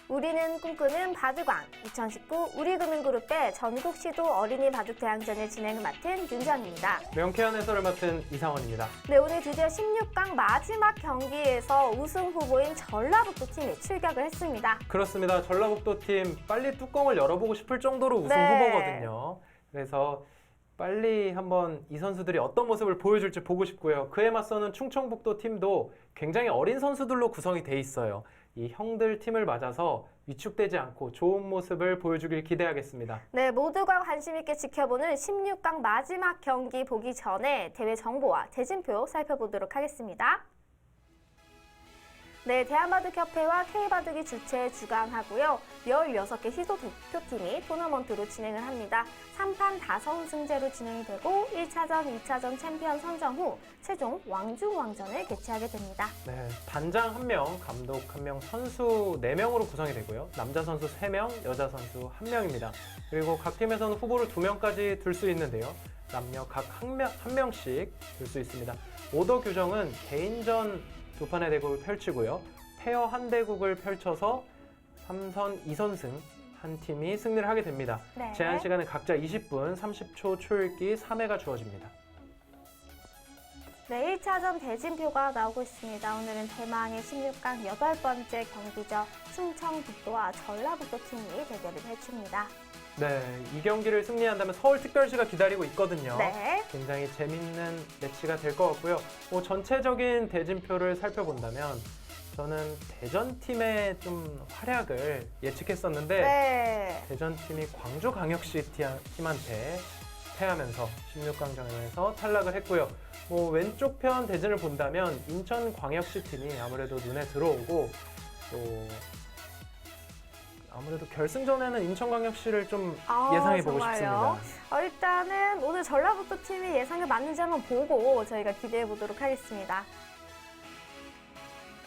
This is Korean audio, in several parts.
우리는 꿈꾸는 바둑왕 2019 우리금융그룹의 전국 시도 어린이 바둑 대항전을 진행을 맡은 윤정입니다. 명쾌한 해설을 맡은 이상원입니다. 네, 오늘 드디어 16강 마지막 경기에서 우승 후보인 전라북도 팀이 출격을 했습니다. 그렇습니다. 전라북도 팀 빨리 뚜껑을 열어보고 싶을 정도로 우승 네. 후보거든요. 그래서 빨리 한번 이 선수들이 어떤 모습을 보여줄지 보고 싶고요. 그에 맞서는 충청북도 팀도 굉장히 어린 선수들로 구성이 돼 있어요. 이 형들 팀을 맞아서 위축되지 않고 좋은 모습을 보여주길 기대하겠습니다. 네, 모두가 관심 있게 지켜보는 16강 마지막 경기 보기 전에 대회 정보와 대진표 살펴보도록 하겠습니다. 네, 대한바둑협회와 K바둑이 주최 주관하고요. 16개 시도 대표팀이 토너먼트로 진행을 합니다. 3판 5승제로 진행이 되고 1차전, 2차전 챔피언 선정 후 최종 왕중왕전을 개최하게 됩니다. 네, 단장 1명, 감독 1명, 선수 4명으로 구성이 되고요. 남자 선수 3명, 여자 선수 1명입니다. 그리고 각 팀에서는 후보를 2명까지 들 수 있는데요. 남녀 각 한 명씩 들 수 있습니다. 오더 규정은 개인전 2판의 대국을 펼치고요. 페어 한 대국을 펼쳐서 3선 2선승 한 팀이 승리를 하게 됩니다. 네. 제한 시간은 각자 20분, 30초 초읽기 3회가 주어집니다. 네, 1차전 대진표가 나오고 있습니다. 오늘은 대망의 16강 8번째 경기죠. 충청북도와 전라북도 팀이 대결을 펼칩니다. 네, 이 경기를 승리한다면 서울특별시가 기다리고 있거든요. 네. 굉장히 재밌는 매치가 될 것 같고요. 전체적인 대진표를 살펴본다면 저는 대전팀의 좀 활약을 예측했었는데 네. 대전팀이 광주광역시 팀한테 패하면서 16강전에서 탈락을 했고요. 왼쪽 편 대진을 본다면 인천광역시 팀이 아무래도 눈에 들어오고 또 아무래도 결승전에는 인천광역시를 좀 예상해보고 정말요? 싶습니다. 일단은 오늘 전라북도 팀이 예상을 맞는지 한번 보고 저희가 기대해보도록 하겠습니다.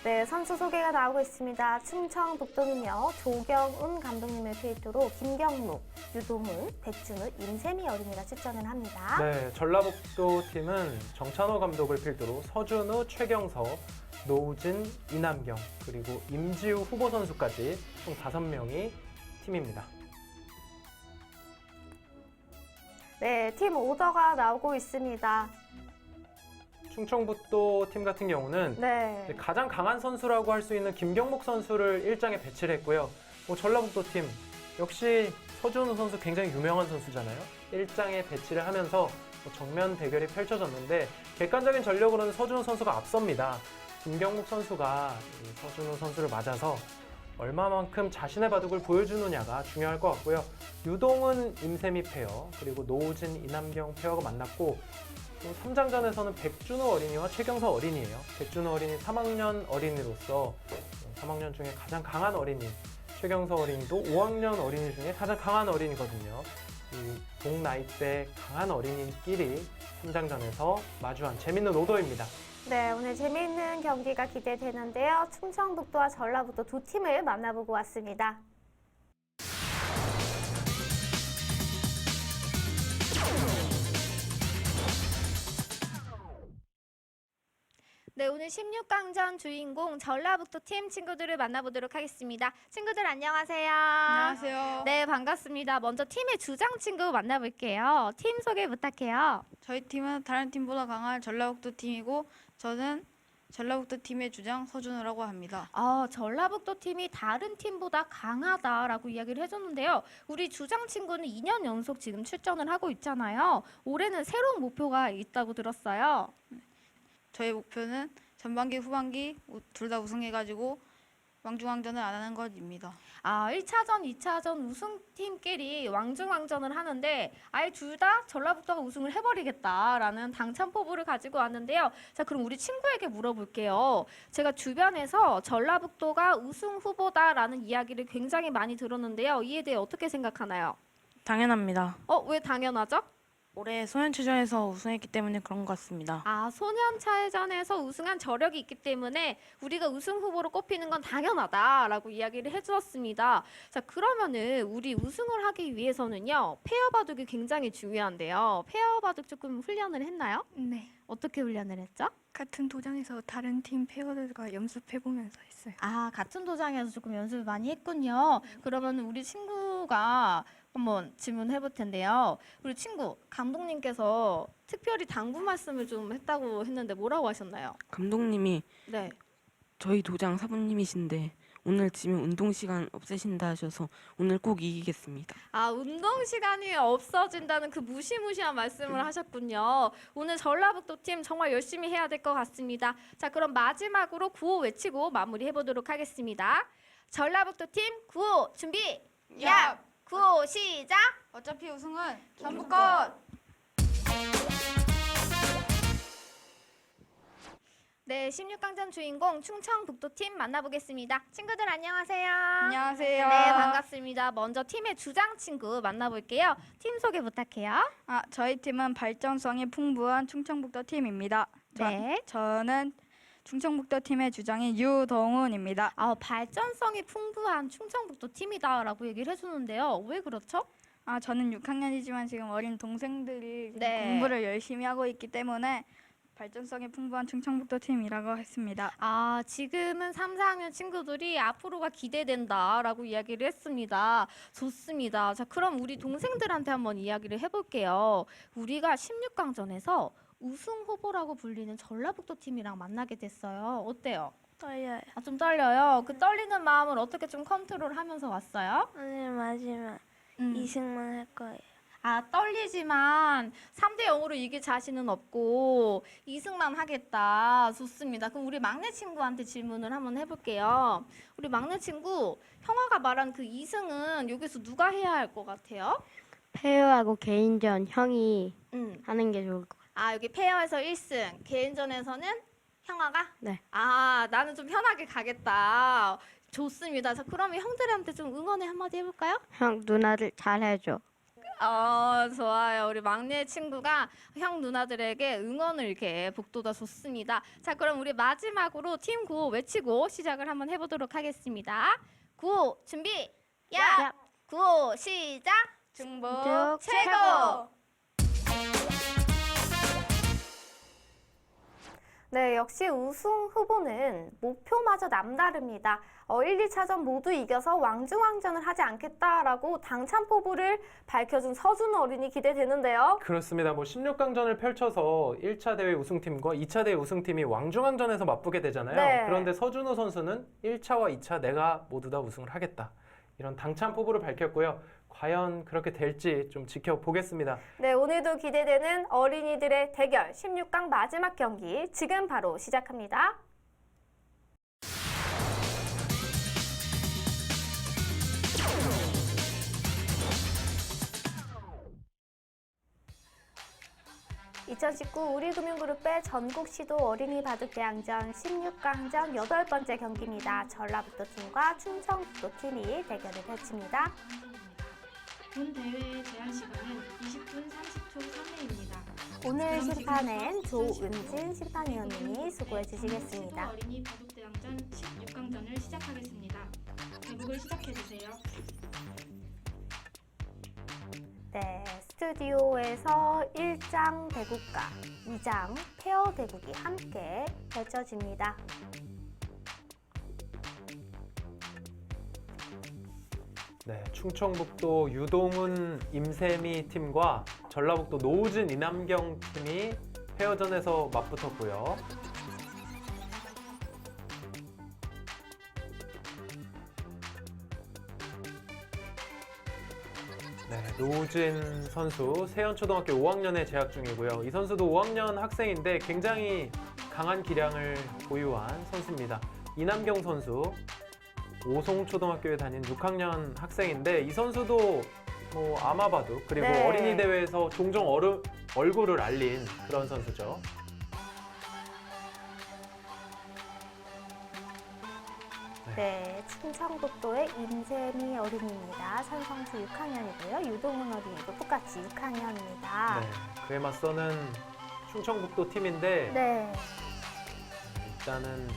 네, 선수 소개가 나오고 있습니다. 충청북도는요, 조경훈 감독님을 필두로 김경록, 유동훈, 백준우, 임세미 어린이가 출전을 합니다. 네, 전라북도 팀은 정찬호 감독을 필두로 서준우, 최경서, 노우진, 이남경, 그리고 임지우 후보 선수까지 총 5명이 팀입니다. 네, 팀 오더가 나오고 있습니다. 충청북도 팀 같은 경우는 네. 가장 강한 선수라고 할 수 있는 김경목 선수를 1장에 배치를 했고요. 전라북도 팀 역시 서준우 선수 굉장히 유명한 선수잖아요. 1장에 배치를 하면서 정면 대결이 펼쳐졌는데 객관적인 전력으로는 서준우 선수가 앞섭니다. 김경목 선수가 서준우 선수를 맞아서 얼마만큼 자신의 바둑을 보여주느냐가 중요할 것 같고요. 유동은 임세미 페어, 그리고 노우진, 이남경 페어가 만났고 3장전에서는 백준우 어린이와 최경서 어린이에요. 백준우 어린이 3학년 어린이로서 3학년 중에 가장 강한 어린이, 최경서 어린이도 5학년 어린이 중에 가장 강한 어린이거든요. 이 동나이대 강한 어린이끼리 3장전에서 마주한 재밌는 오더입니다. 네, 오늘 재미있는 경기가 기대되는데요. 충청북도와 전라북도 두 팀을 만나보고 왔습니다. 네, 오늘 16강전 주인공 전라북도 팀 친구들을 만나보도록 하겠습니다. 친구들 안녕하세요. 안녕하세요. 네, 반갑습니다. 먼저 팀의 주장 친구 만나볼게요. 팀 소개 부탁해요. 저희 팀은 다른 팀보다 강한 전라북도 팀이고 저는 전라북도 팀의 주장 서준우라고 합니다. 전라북도 팀이 다른 팀보다 강하다라고 이야기를 해줬는데요. 우리 주장 친구는 2년 연속 지금 출전을 하고 있잖아요. 올해는 새로운 목표가 있다고 들었어요. 저의 목표는 전반기 후반기 둘 다 우승해가지고 왕중왕전을 안 하는 것입니다. 1차전, 2차전 우승팀끼리 왕중왕전을 하는데 아예 둘 다 전라북도가 우승을 해버리겠다라는 당찬 포부를 가지고 왔는데요. 자, 그럼 우리 친구에게 물어볼게요. 제가 주변에서 전라북도가 우승 후보다라는 이야기를 굉장히 많이 들었는데요. 이에 대해 어떻게 생각하나요? 당연합니다. 왜 당연하죠? 올해 소년체전에서 우승했기 때문에 그런 것 같습니다. 소년차전에서 우승한 저력이 있기 때문에 우리가 우승 후보로 꼽히는 건 당연하다라고 이야기를 해주었습니다. 자, 그러면은 우리 우승을 하기 위해서는요, 페어 바둑이 굉장히 중요한데요. 페어 바둑 조금 훈련을 했나요? 네. 어떻게 훈련을 했죠? 같은 도장에서 다른 팀 페어들과 연습해보면서 했어요. 아, 같은 도장에서 조금 연습을 많이 했군요. 그러면 우리 친구가 한번 질문해 볼 텐데요. 우리 친구, 감독님께서 특별히 당부 말씀을 좀 했다고 했는데 뭐라고 하셨나요? 감독님이 네. 저희 도장 사부님이신데 오늘 지면 운동 시간 없애신다 하셔서 오늘 꼭 이기겠습니다. 아, 운동 시간이 없어진다는 그 무시무시한 말씀을 하셨군요. 오늘 전라북도 팀 정말 열심히 해야 될 것 같습니다. 자, 그럼 마지막으로 구호 외치고 마무리해 보도록 하겠습니다. 전라북도 팀 구호 준비. 야! 구호 시작. 어차피 우승은 전부 것. 네, 16강전 주인공 충청북도팀 만나보겠습니다. 친구들 안녕하세요. 안녕하세요. 네, 반갑습니다. 먼저 팀의 주장 친구 만나볼게요. 팀 소개 부탁해요. 저희 팀은 발전성이 풍부한 충청북도 팀입니다. 네. 저는 충청북도 팀의 주장인 유동훈입니다. 발전성이 풍부한 충청북도 팀이다라고 얘기를 해주는데요. 왜 그렇죠? 저는 6학년이지만 지금 어린 동생들이 지금 네. 공부를 열심히 하고 있기 때문에 발전성이 풍부한 충청북도 팀이라고 했습니다. 지금은 3, 4학년 친구들이 앞으로가 기대된다라고 이야기를 했습니다. 좋습니다. 자, 그럼 우리 동생들한테 한번 이야기를 해볼게요. 우리가 16강전에서 우승 후보라고 불리는 전라북도 팀이랑 만나게 됐어요. 어때요? 떨려요. 좀 떨려요. 그 떨리는 마음을 어떻게 좀 컨트롤하면서 왔어요? 오늘 마지막 음. 2승만 할 거예요. 떨리지만 3대 0으로 이길 자신은 없고 2승만 하겠다. 좋습니다. 그럼 우리 막내 친구한테 질문을 한번 해볼게요. 우리 막내 친구, 형아가 말한 그 2승은 여기서 누가 해야 할 것 같아요? 페어하고 개인전 형이 음. 하는 게 좋을 것 같아요. 여기 페어에서 1승, 개인전에서는 형아가? 네. 나는 좀 편하게 가겠다. 좋습니다. 자, 그러면 형들한테 좀 응원의 한마디 해볼까요? 형 누나를 잘 해줘. 좋아요. 우리 막내 친구가 형 누나들에게 응원을 이렇게 북돋아 줬습니다. 자, 그럼 우리 마지막으로 팀 구호 외치고 시작을 한번 해보도록 하겠습니다. 구호 준비. 야! 구호 시작. 중복 최고! 네, 역시 우승 후보는 목표마저 남다릅니다. 1, 2차전 모두 이겨서 왕중왕전을 하지 않겠다라고 당찬 포부를 밝혀준 서준우 어린이 기대되는데요. 그렇습니다. 16강전을 펼쳐서 1차 대회 우승팀과 2차 대회 우승팀이 왕중왕전에서 맞붙게 되잖아요. 네. 그런데 서준우 선수는 1차와 2차 내가 모두 다 우승을 하겠다. 이런 당찬 포부를 밝혔고요. 과연 그렇게 될지 좀 지켜보겠습니다. 네, 오늘도 기대되는 어린이들의 대결 16강 마지막 경기 지금 바로 시작합니다. (2019) 우리금융그룹의 전국 시도 어린이 바둑대항전 16강전 8번째 경기입니다. 전라북도 팀과 충청북도 팀이 대결을 펼칩니다. 본 대회의 제한 시간은 20분 30초 3회입니다. 오늘 심판은 조은진 심판위원님이 수고해 주시겠습니다. 어린이 바둑대항전 16강전을 시작하겠습니다. 대국을 시작해 주세요. 네, 스튜디오에서 1장 대국과 2장 페어 대국이 함께 펼쳐집니다. 네, 충청북도 유동훈 임세미 팀과 전라북도 노우진 이남경 팀이 페어전에서 맞붙었고요. 네, 노우진 선수 세연초등학교 5학년에 재학 중이고요. 이 선수도 5학년 학생인데 굉장히 강한 기량을 보유한 선수입니다. 이남경 선수 오송초등학교에 다닌 6학년 학생인데 이 선수도 아마바둑 그리고 네. 어린이 대회에서 종종 얼굴을 알린 그런 선수죠. 네, 충청북도의 임세미 어린이입니다. 선성수 6학년이고요. 유동훈 어린이도 똑같이 6학년입니다. 네, 그에 맞서는 충청북도 팀인데 네. 일단은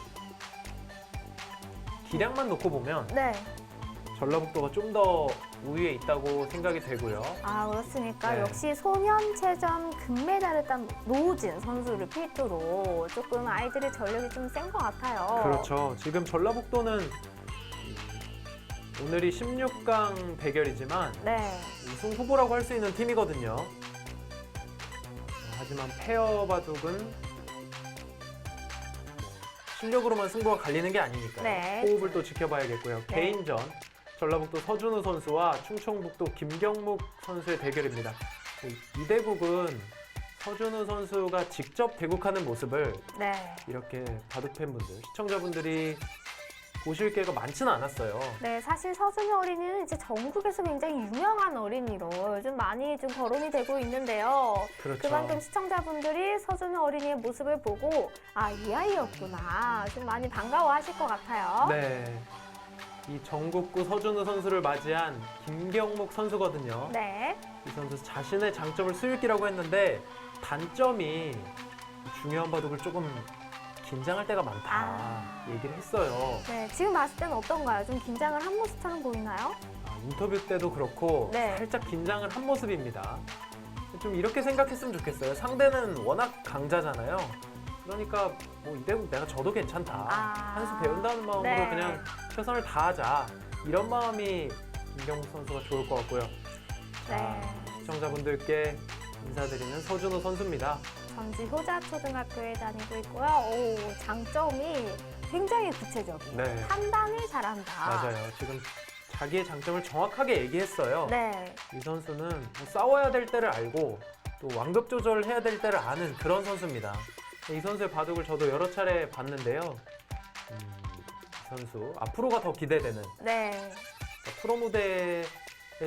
기량만 놓고 보면 네. 전라북도가 좀 더 우위에 있다고 생각이 되고요. 아, 그렇습니까? 네. 역시 소년체전 금메달을 딴 노우진 선수를 필두로 조금 아이들의 전력이 좀 센 것 같아요. 그렇죠. 지금 전라북도는 오늘이 16강 대결이지만 네. 우승 후보라고 할 수 있는 팀이거든요. 하지만 페어 바둑은 실력으로만 승부가 갈리는 게 아니니까요. 네. 호흡을 또 지켜봐야겠고요. 네. 개인전 전라북도 서준우 선수와 충청북도 김경묵 선수의 대결입니다. 이 대국은 서준우 선수가 직접 대국하는 모습을 네. 이렇게 바둑 팬분들, 시청자분들이 보실 기회가 많지는 않았어요. 네, 사실 서준우 어린이는 이제 전국에서 굉장히 유명한 어린이로 요즘 많이 좀 거론이 되고 있는데요. 그렇죠. 그만큼 시청자분들이 서준우 어린이의 모습을 보고 아, 이 아이였구나 좀 많이 반가워하실 것 같아요. 네. 이 전국구 서준우 선수를 맞이한 김경묵 선수거든요. 네. 이 선수 자신의 장점을 수일기라고 했는데 단점이 중요한 바둑을 조금 긴장할 때가 많다 얘기를 했어요. 네, 지금 봤을 때는 어떤가요? 좀 긴장을 한 모습처럼 보이나요? 인터뷰 때도 그렇고 네. 살짝 긴장을 한 모습입니다. 좀 이렇게 생각했으면 좋겠어요. 상대는 워낙 강자잖아요. 그러니까 뭐 이대국 내가 져도 괜찮다. 한 수 배운다는 마음으로 네. 그냥 최선을 다하자. 이런 마음이 김경묵 선수가 좋을 것 같고요. 자, 시청자분들께 인사드리는 서준우 선수입니다. 전주 효자초등학교에 다니고 있고요. 오, 장점이 굉장히 구체적이에요. 네. 판단을 잘한다. 맞아요. 지금 자기의 장점을 정확하게 얘기했어요. 네. 이 선수는 뭐 싸워야 될 때를 알고 또 완급 조절해야 될 때를 아는 그런 선수입니다. 이 선수의 바둑을 저도 여러 차례 봤는데요. 이 선수 앞으로가 더 기대되는 네. 프로 무대에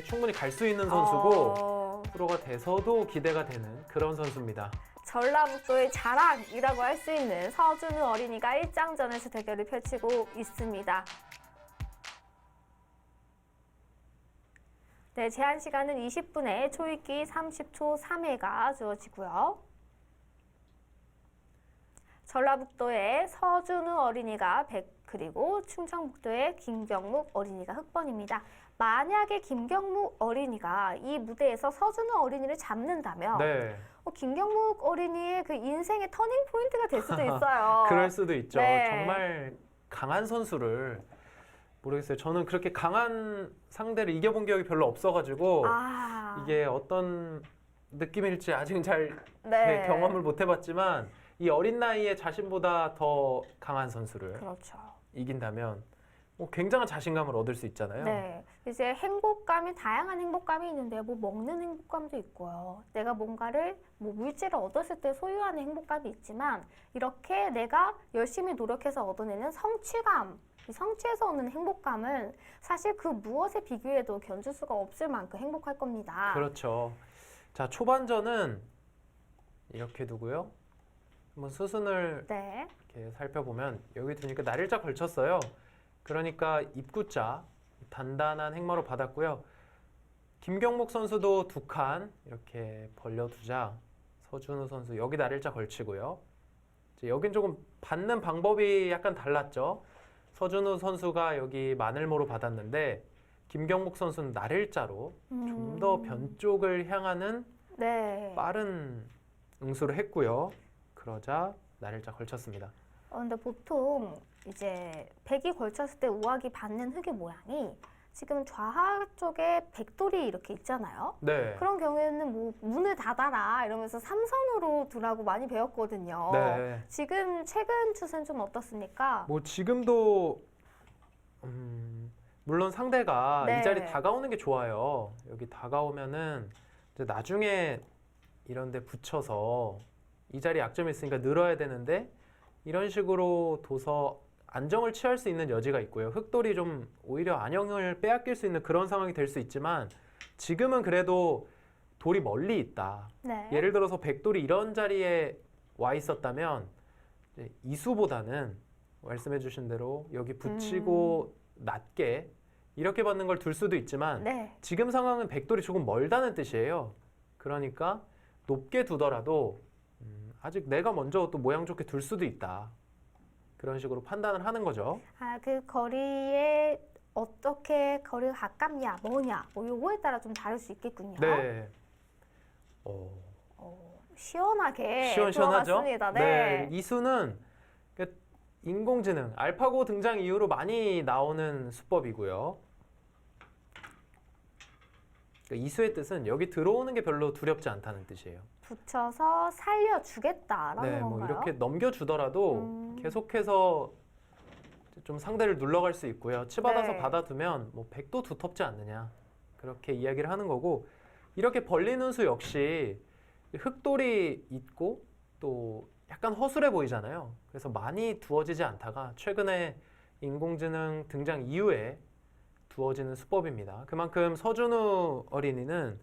충분히 갈 수 있는 선수고 어, 프로가 돼서도 기대가 되는 그런 선수입니다. 전라북도의 자랑이라고 할 수 있는 서준우 어린이가 1장전에서 대결을 펼치고 있습니다. 네, 제한 시간은 20분에 초읽기 30초 3회가 주어지고요. 전라북도의 서준우 어린이가 100, 그리고 충청북도의 김경묵 어린이가 흑번입니다. 만약에 김경묵 어린이가 이 무대에서 서준우 어린이를 잡는다면 네, 김경묵 어린이의 그 인생의 터닝 포인트가 될 수도 있어요. 그럴 수도 있죠. 네. 정말 강한 선수를 모르겠어요. 저는 그렇게 강한 상대를 이겨본 기억이 별로 없어가지고 아, 이게 어떤 느낌일지 아직은 잘 네. 경험을 못 해봤지만 이 어린 나이에 자신보다 더 강한 선수를 그렇죠. 이긴다면 뭐 굉장한 자신감을 얻을 수 있잖아요. 네, 이제 행복감이 다양한 행복감이 있는데요. 뭐 먹는 행복감도 있고요. 내가 뭔가를 뭐 물질을 얻었을 때 소유하는 행복감이 있지만 이렇게 내가 열심히 노력해서 얻어내는 성취감, 이 성취에서 오는 행복감은 사실 그 무엇에 비교해도 견줄 수가 없을 만큼 행복할 겁니다. 그렇죠. 자, 초반전은 이렇게 두고요. 한번 수순을 네, 이렇게 살펴보면 여기 두니까 날일자 걸쳤어요. 그러니까 입구자 단단한 행마로 받았고요. 김경묵 선수도 두 칸 이렇게 벌려두자 서준우 선수 여기 날일자 걸치고요. 이제 여긴 조금 받는 방법이 약간 달랐죠. 서준우 선수가 여기 마늘모로 받았는데 김경묵 선수는 날일자로 좀 더 변 쪽을 향하는 네. 빠른 응수를 했고요. 그러자 날일자 걸쳤습니다. 근데 보통 이제 백이 걸쳤을 때 우악이 받는 흙의 모양이 지금 좌하 쪽에 백돌이 이렇게 있잖아요. 네. 그런 경우에는 뭐 문을 닫아라 이러면서 삼선으로 두라고 많이 배웠거든요. 네. 지금 최근 추세는 좀 어떻습니까? 뭐 지금도 물론 상대가 네. 이 자리 다가오는 게 좋아요. 여기 다가오면은 이제 나중에 이런 데 붙여서 이 자리 약점이 있으니까 늘어야 되는데 이런 식으로 둬서 안정을 취할 수 있는 여지가 있고요. 흑돌이 좀 오히려 안영을 빼앗길 수 있는 그런 상황이 될 수 있지만 지금은 그래도 돌이 멀리 있다. 네. 예를 들어서 백돌이 이런 자리에 와 있었다면 이제 이수보다는 말씀해 주신 대로 여기 붙이고 낮게 이렇게 받는 걸 둘 수도 있지만 네. 지금 상황은 백돌이 조금 멀다는 뜻이에요. 그러니까 높게 두더라도 아직 내가 먼저 또 모양 좋게 둘 수도 있다. 그런 식으로 판단을 하는 거죠. 아, 그 거리에 어떻게 거리가 가깝냐, 뭐냐, 뭐 요거에 따라 좀 다를 수 있겠군요. 네. 시원하게 시원시원하죠? 들어갔습니다. 네. 이 수는 인공지능, 알파고 등장 이후로 많이 나오는 수법이고요. 이 수의 뜻은 여기 들어오는 게 별로 두렵지 않다는 뜻이에요. 붙여서 살려주겠다라는 네, 뭐 건가요? 이렇게 넘겨주더라도 계속해서 좀 상대를 눌러갈 수 있고요. 치받아서 네. 받아두면 뭐 100도 두텁지 않느냐 그렇게 이야기를 하는 거고, 이렇게 벌리는 수 역시 흑돌이 있고 또 약간 허술해 보이잖아요. 그래서 많이 두어지지 않다가 최근에 인공지능 등장 이후에 두어지는 수법입니다. 그만큼 서준우 어린이는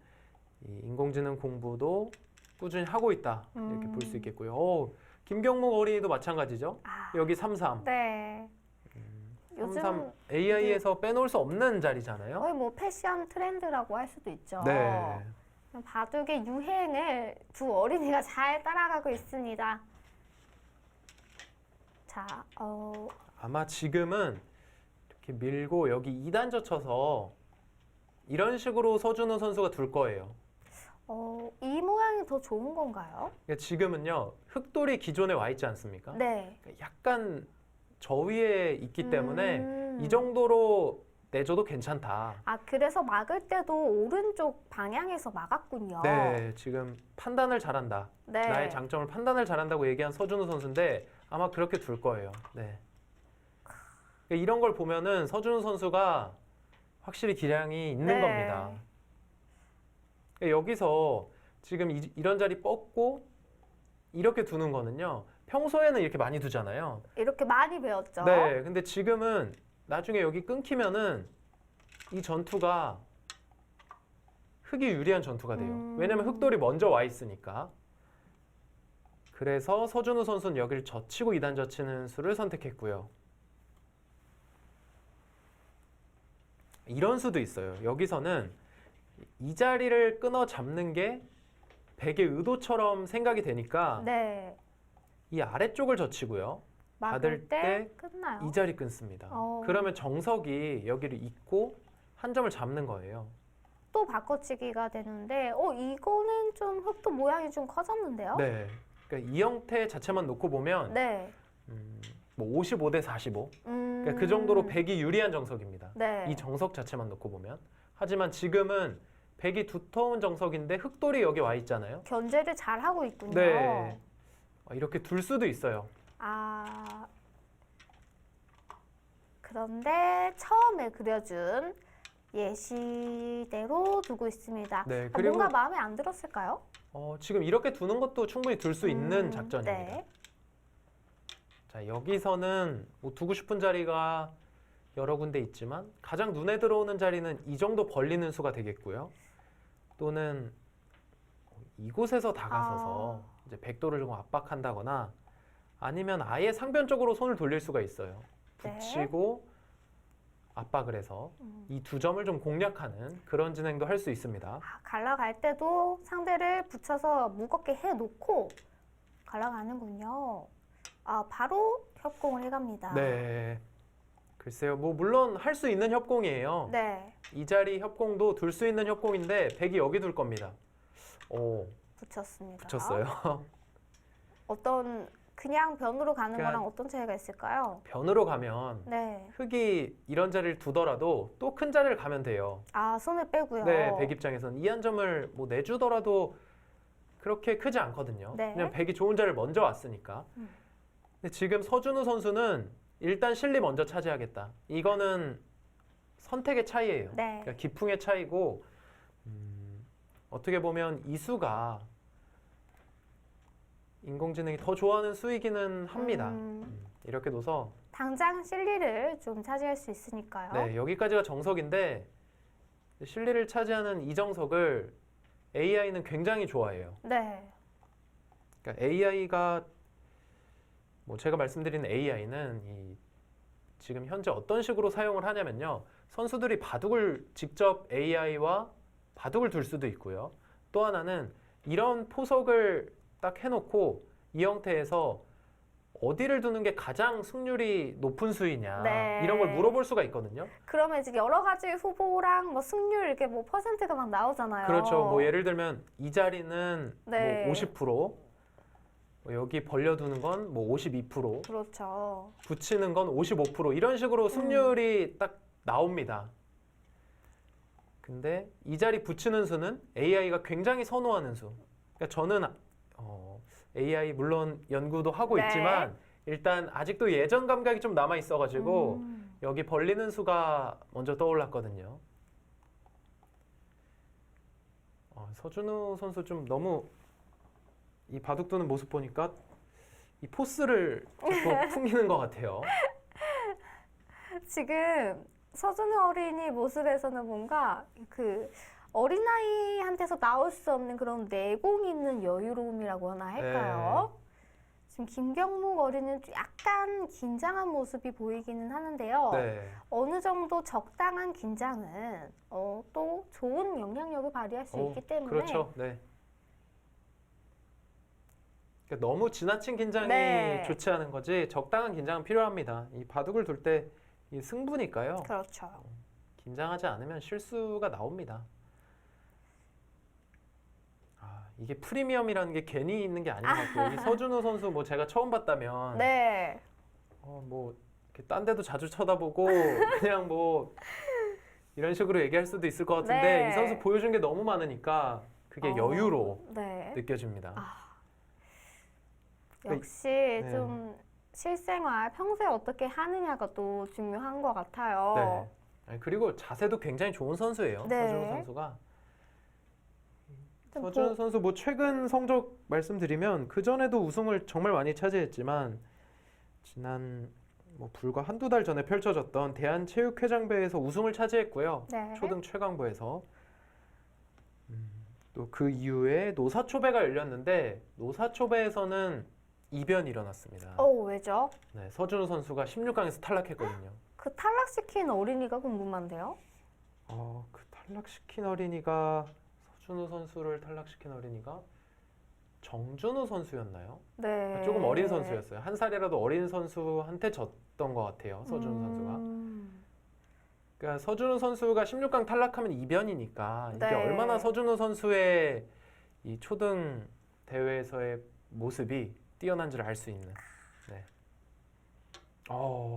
이 인공지능 공부도 꾸준히 하고 있다 이렇게 볼 수 있겠고요. 김경목 어린이도 마찬가지죠. 여기 33. 네. 33 AI에서 빼놓을 수 없는 자리잖아요. 거의 뭐 패션 트렌드라고 할 수도 있죠. 네. 바둑의 유행을 두 어린이가 잘 따라가고 있습니다. 자, 아마 지금은 이렇게 밀고 여기 2단 젖혀서 이런 식으로 서준우 선수가 둘 거예요. 이 모양이 더 좋은 건가요? 그러니까 지금은요, 흑돌이 기존에 와 있지 않습니까? 네. 그러니까 약간 저 위에 있기 때문에 이 정도로 내줘도 괜찮다. 아, 그래서 막을 때도 오른쪽 방향에서 막았군요. 네, 지금 판단을 잘한다. 네. 나의 장점을 판단을 잘한다고 얘기한 서준우 선수인데 아마 그렇게 둘 거예요. 네. 그러니까 이런 걸 보면은 서준우 선수가 확실히 기량이 있는 네. 겁니다. 그러니까 여기서 지금 이런 자리 뻗고 이렇게 두는 거는요, 평소에는 이렇게 많이 두잖아요. 이렇게 많이 배웠죠. 네, 근데 지금은 나중에 여기 끊기면은 이 전투가 흑이 유리한 전투가 돼요. 왜냐면 흑돌이 먼저 와 있으니까. 그래서 서준우 선수는 여기를 젖히고 2단 젖히는 수를 선택했고요. 이런 수도 있어요. 여기서는 이 자리를 끊어 잡는 게 백의 의도처럼 생각이 되니까 네. 이 아래쪽을 젖히고요. 막을 받을 때 때 끝나요. 이 자리 끊습니다. 그러면 정석이 여기를 잇고 한 점을 잡는 거예요. 또 바꿔치기가 되는데, 이거는 좀 흑도 모양이 좀 커졌는데요? 네. 그러니까 이 형태 자체만 놓고 보면 네. 뭐 55대 45. 그러니까 그 정도로 백이 유리한 정석입니다. 네. 이 정석 자체만 놓고 보면. 하지만 지금은 백이 두터운 정석인데 흑돌이 여기 와 있잖아요. 견제를 잘 하고 있군요. 네. 이렇게 둘 수도 있어요. 아, 그런데 처음에 그려준 예시대로 두고 있습니다. 네. 그리고 뭔가 마음에 안 들었을까요? 지금 이렇게 두는 것도 충분히 둘 수 있는 작전입니다. 네. 자, 여기서는 뭐 두고 싶은 자리가 여러 군데 있지만 가장 눈에 들어오는 자리는 이 정도 벌리는 수가 되겠고요. 또는 이곳에서 다가서서 이제 백도를 좀 압박한다거나 아니면 아예 상변적으로 손을 돌릴 수가 있어요. 네. 붙이고 압박을 해서 이 두 점을 좀 공략하는 그런 진행도 할 수 있습니다. 갈라갈 때도 상대를 붙여서 무겁게 해놓고 갈라가는군요. 바로 협공을 해갑니다. 네. 글쎄요, 뭐 물론 할 수 있는 협공이에요. 네. 이 자리 협공도 둘 수 있는 협공인데 백이 여기 둘 겁니다. 붙였습니다. 붙였어요. 어떤 그냥 변으로 가는 그러니까 거랑 어떤 차이가 있을까요? 변으로 가면 네. 흑이 이런 자리를 두더라도 또 큰 자리를 가면 돼요. 손을 빼고요. 네, 백 입장에서는 이 한 점을 뭐 내주더라도 그렇게 크지 않거든요. 네. 그냥 백이 좋은 자리를 먼저 왔으니까. 근데 지금 서준우 선수는 일단 실리 먼저 차지하겠다. 이거는 선택의 차이예요. 네. 그러니까 기풍의 차이고, 어떻게 보면 이 수가 인공지능이 더 좋아하는 수이기는 합니다. 이렇게 둬서 당장 실리를 좀 차지할 수 있으니까요. 네, 여기까지가 정석인데 실리를 차지하는 이 정석을 AI는 굉장히 좋아해요. 네. 그러니까 AI가 뭐 제가 말씀드리는 AI는 지금 현재 어떤 식으로 사용을 하냐면요. 선수들이 바둑을 직접 AI와 바둑을 둘 수도 있고요. 또 하나는 이런 포석을 딱 해놓고 이 형태에서 어디를 두는 게 가장 승률이 높은 수이냐 네. 이런 걸 물어볼 수가 있거든요. 그러면 이제 여러 가지 후보랑 뭐 승률 이렇게 뭐 퍼센트가 막 나오잖아요. 그렇죠. 뭐 예를 들면 이 자리는 네. 뭐 50%, 뭐 여기 벌려두는 건 뭐 52%, 그렇죠. 붙이는 건 55% 이런 식으로 승률이 딱 나옵니다. 근데 이 자리 붙이는 수는 AI가 굉장히 선호하는 수. 그러니까 저는 AI 물론 연구도 하고 네. 있지만 일단 아직도 예전 감각이 좀 남아 있어가지고 여기 벌리는 수가 먼저 떠올랐거든요. 서준우 선수 좀 너무 이 바둑 두는 모습 보니까 이 포스를 자꾸 풍기는 것 같아요. 지금 서준우 어린이 모습에서는 뭔가 그 어린아이한테서 나올 수 없는 그런 내공 있는 여유로움이라고 하나 할까요? 지금 김경묵 어린이는 약간 긴장한 모습이 보이기는 하는데요. 네. 어느 정도 적당한 긴장은 또 좋은 영향력을 발휘할 수 있기 때문에 그렇죠. 네. 그러니까 너무 지나친 긴장이 네. 좋지 않은 거지 적당한 긴장은 필요합니다. 이 바둑을 둘 때 이 승부니까요. 그렇죠. 긴장하지 않으면 실수가 나옵니다. 이게 프리미엄이라는 게 괜히 있는 게 아닌 것 같아요. 이 서준우 선수 뭐 제가 처음 봤다면 네. 뭐 이렇게 딴 데도 자주 쳐다보고 그냥 뭐 이런 식으로 얘기할 수도 있을 것 같은데 네. 이 선수 보여준 게 너무 많으니까 그게 여유로 네. 느껴집니다. 역시 네. 좀 실생활 평소에 어떻게 하느냐가 또 중요한 것 같아요. 네. 아니, 그리고 자세도 굉장히 좋은 선수예요. 네. 서준우 선수가. 좀 서준우 선수 뭐 최근 성적 말씀드리면 그 전에도 우승을 정말 많이 차지했지만 지난 뭐 불과 한두 달 전에 펼쳐졌던 대한체육회장배에서 우승을 차지했고요. 네. 초등 최강부에서 또 그 이후에 노사초배가 열렸는데 노사초배에서는 이변이 일어났습니다. 왜죠? 네, 서준우 선수가 16강에서 탈락했거든요. 그 탈락시킨 어린이가 궁금한데요. 그 탈락시킨 어린이가 서준우 선수를 탈락시킨 어린이가 정준우 선수였나요? 네. 조금 어린 선수였어요. 한 살이라도 어린 선수한테 졌던 것 같아요. 서준우 선수가. 그러니까 서준우 선수가 16강 탈락하면 이변이니까 이게 네. 얼마나 서준우 선수의 이 초등 대회에서의 모습이 뛰어난지를 알 수 있는. 네.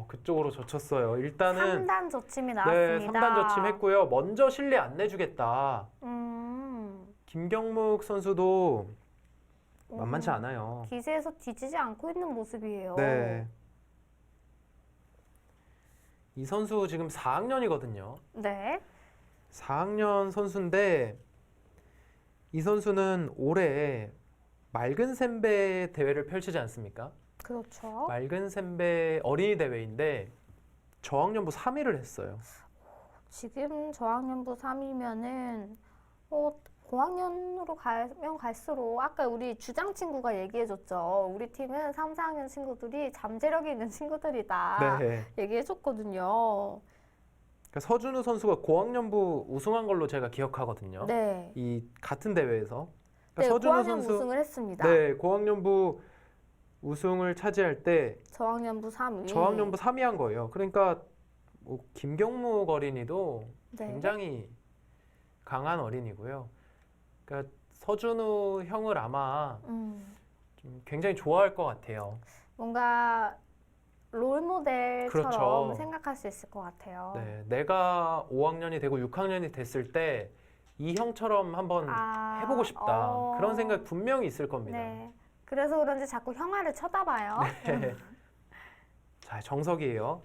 그쪽으로 젖혔어요. 일단은 3단 저침이 네, 나왔습니다. 3단 저침했고요. 먼저 실내 안 내주겠다. 음. 김경묵 선수도 만만치 오. 않아요. 기세에서 뒤지지 않고 있는 모습이에요. 네. 이 선수 지금 4학년이거든요. 네. 4학년 선수인데 이 선수는 올해 맑은 샘배 대회를 펼치지 않습니까? 그렇죠. 맑은 샘배 어린이 대회인데 저학년부 3위를 했어요. 지금 저학년부 3이면은 고학년으로 가면 갈수록 아까 우리 주장 친구가 얘기해줬죠. 우리 팀은 3, 4학년 친구들이 잠재력이 있는 친구들이다. 네. 얘기해줬거든요. 그러니까 서준우 선수가 고학년부 우승한 걸로 제가 기억하거든요. 네. 이 같은 대회에서. 그러니까 네, 서준우 고학년 선수 우승을 했습니다. 네, 고학년부 우승을 차지할 때 저학년부 3위. 저학년부 3위 한 거예요. 그러니까 뭐 김경묵 어린이도 네. 굉장히 강한 어린이고요. 그러니까 서준우 형을 아마 좀 굉장히 좋아할 것 같아요. 뭔가 롤모델처럼 그렇죠. 생각할 수 있을 것 같아요. 네, 내가 5학년이 되고 6학년이 됐을 때 이 형처럼 한번 해보고 싶다. 그런 생각 분명히 있을 겁니다. 네. 그래서 그런지 자꾸 형아를 쳐다봐요. 네. 자, 정석이에요.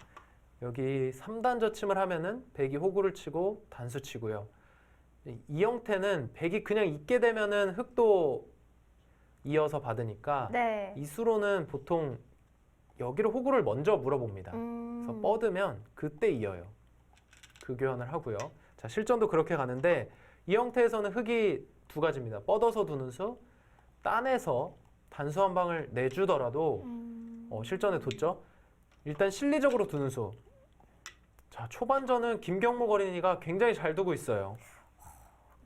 여기 3단 저침을 하면은 백이 호구를 치고 단수 치고요. 이 형태는 백이 그냥 있게 되면은 흑도 이어서 받으니까 네. 이 수로는 보통 여기로 호구를 먼저 물어봅니다. 그래서 뻗으면 그때 이어요. 그 교환을 하고요. 자, 실전도 그렇게 가는데 이 형태에서는 흑이 두 가지입니다. 뻗어서 두는 수, 딴에서 단수 한 방을 내주더라도 실전에 뒀죠. 일단 실리적으로 두는 수. 자, 초반전은 김경묵 어린이가 굉장히 잘 두고 있어요.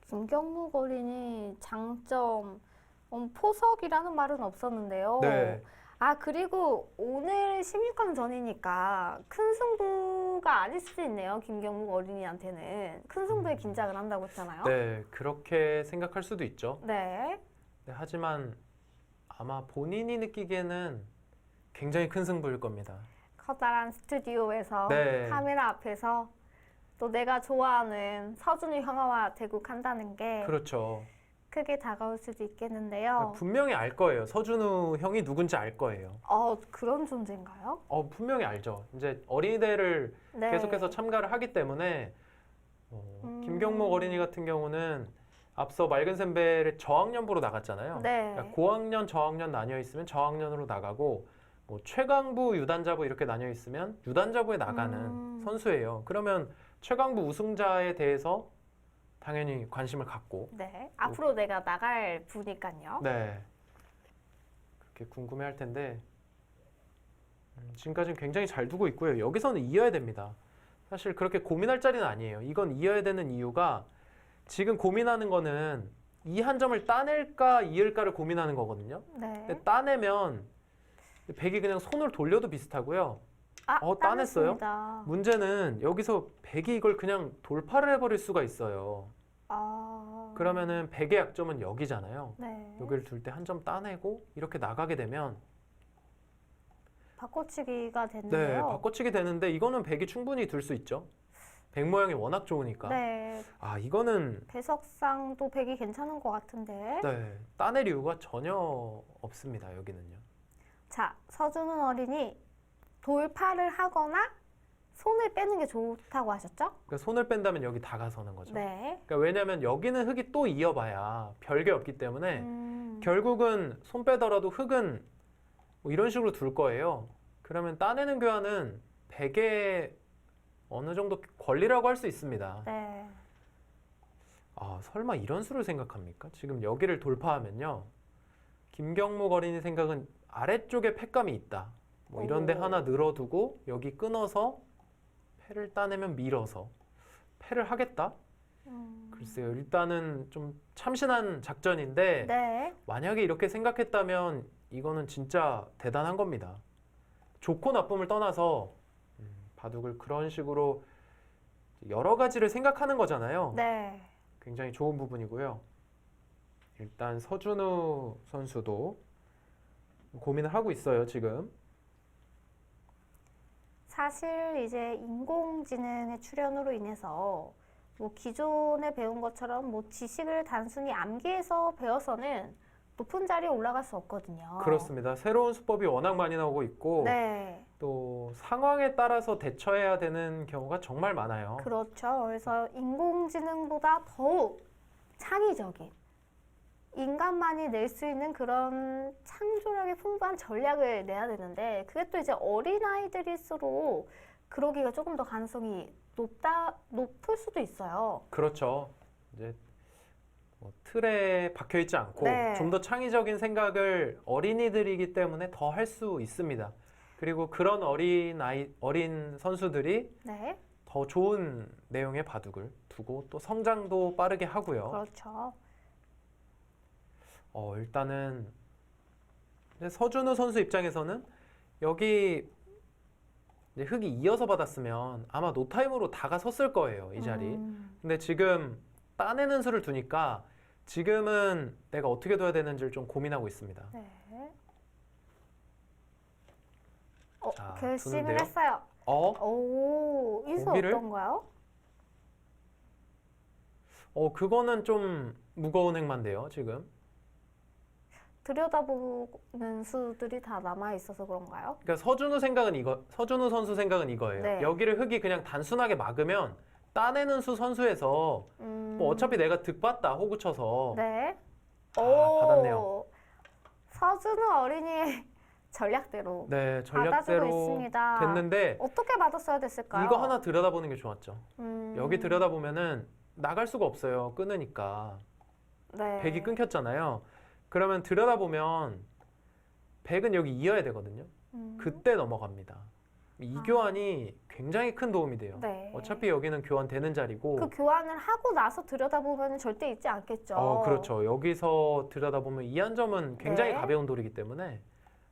김경묵 어린이 장점 포석이라는 말은 없었는데요. 네. 아, 그리고 오늘 16강전이니까 큰 승부가 아닐 수도 있네요. 김경목 어린이한테는. 큰 승부에 긴장을 한다고 했잖아요. 네, 그렇게 생각할 수도 있죠. 네. 네, 하지만 아마 본인이 느끼기에는 굉장히 큰 승부일 겁니다. 커다란 스튜디오에서 네. 카메라 앞에서 또 내가 좋아하는 서준이 형아와 대국한다는 게 그렇죠. 크게 다가올 수도 있겠는데요. 분명히 알 거예요. 서준우 형이 누군지 알 거예요. 그런 존재인가요? 분명히 알죠. 이제 어린이대를 네. 계속해서 참가를 하기 때문에 김경목 어린이 같은 경우는 앞서 맑은 샘배를 저학년부로 나갔잖아요. 네. 그러니까 고학년, 저학년 나뉘어 있으면 저학년으로 나가고 뭐 최강부, 유단자부 이렇게 나뉘어 있으면 유단자부에 나가는 선수예요. 그러면 최강부 우승자에 대해서 당연히 관심을 갖고 네. 앞으로 내가 나갈 부니까요. 네. 그렇게 궁금해할 텐데 지금까지는 굉장히 잘 두고 있고요. 여기서는 이어야 됩니다. 사실 그렇게 고민할 자리는 아니에요. 이건 이어야 되는 이유가 지금 고민하는 거는 이 한 점을 따낼까 이을까를 고민하는 거거든요. 네. 근데 따내면 백이 그냥 손을 돌려도 비슷하고요. 따냈어요? 따냈습니다. 문제는 여기서 백이 이걸 그냥 돌파를 해버릴 수가 있어요. 아. 그러면은 백의 약점은 여기잖아요. 네. 여기를 둘 때 한 점 따내고 이렇게 나가게 되면 바꿔치기가 네, 됐네요. 바꿔치기 되는데 이거는 백이 충분히 들 수 있죠. 백 모양이 워낙 좋으니까. 네. 이거는 배석상도 백이 괜찮은 것 같은데. 네, 따낼 이유가 전혀 없습니다. 여기는요. 자, 서준은 어린이 돌파를 하거나 손을 빼는 게 좋다고 하셨죠? 그러니까 손을 뺀다면 여기 다가서는 거죠. 네. 그러니까 왜냐하면 여기는 흙이 또 이어봐야 별게 없기 때문에 음. 결국은 손 빼더라도 흙은 뭐 이런 식으로 둘 거예요. 그러면 따내는 교환은 백의 어느 정도 권리라고 할 수 있습니다. 네. 설마 이런 수를 생각합니까? 지금 여기를 돌파하면요. 김경목 어린이 생각은 아래쪽에 팩감이 있다. 뭐 이런 데 오. 하나 늘어두고 여기 끊어서 패를 따내면 밀어서 패를 하겠다? 글쎄요. 일단은 좀 참신한 작전인데 네. 만약에 이렇게 생각했다면 이거는 진짜 대단한 겁니다. 좋고 나쁨을 떠나서 바둑을 그런 식으로 여러 가지를 생각하는 거잖아요. 네. 굉장히 좋은 부분이고요. 일단 서준우 선수도 고민을 하고 있어요, 지금. 사실 이제 인공지능의 출현으로 인해서 뭐 기존에 배운 것처럼 뭐 지식을 단순히 암기해서 배워서는 높은 자리에 올라갈 수 없거든요. 그렇습니다. 새로운 수법이 워낙 많이 나오고 있고 네. 또 상황에 따라서 대처해야 되는 경우가 정말 많아요. 그렇죠. 그래서 인공지능보다 더욱 창의적인 인간만이 낼 수 있는 그런 창조력이 풍부한 전략을 내야 되는데 그게 또 이제 어린아이들일수록 그러기가 조금 더 가능성이 높을 수도 있어요. 그렇죠. 이제 뭐 틀에 박혀 있지 않고 네. 좀 더 창의적인 생각을 어린이들이기 때문에 더 할 수 있습니다. 그리고 그런 어린 선수들이 네. 더 좋은 내용의 바둑을 두고 또 성장도 빠르게 하고요. 그렇죠. 일단은 이제 서준우 선수 입장에서는 여기 이제 흙이 이어서 받았으면 아마 노타임으로 다가섰을 거예요, 이 자리. 근데 지금 따내는 수를 두니까 지금은 내가 어떻게 둬야 되는지를 좀 고민하고 있습니다. 네. 자, 결심을 두는데요. 했어요. 오, 이수 고기를? 어떤가요? 그거는 좀 무거운 행만데요, 지금. 들여다보는 수들이 다 남아 있어서 그런가요? 그러니까 서준우 선수 생각은 이거예요. 네. 여기를 흙이 그냥 단순하게 막으면 따내는 수 선수에서 뭐 어차피 내가 득봤다 호구 쳐서 네. 받았네요. 서준우 어린이의 전략대로 네, 받아주고 전략대로 있습니다. 됐는데 어떻게 받았어야 됐을까요? 이거 하나 들여다보는 게 좋았죠. 음, 여기 들여다보면은 나갈 수가 없어요. 끊으니까. 네. 백이 끊겼잖아요. 그러면 들여다보면 백은 여기 이어야 되거든요. 그때 넘어갑니다. 이 교환이 굉장히 큰 도움이 돼요. 네. 어차피 여기는 교환 되는 자리고 그 교환을 하고 나서 들여다보면 절대 잊지 않겠죠. 그렇죠. 여기서 들여다보면 이 한 점은 굉장히 네. 가벼운 돌이기 때문에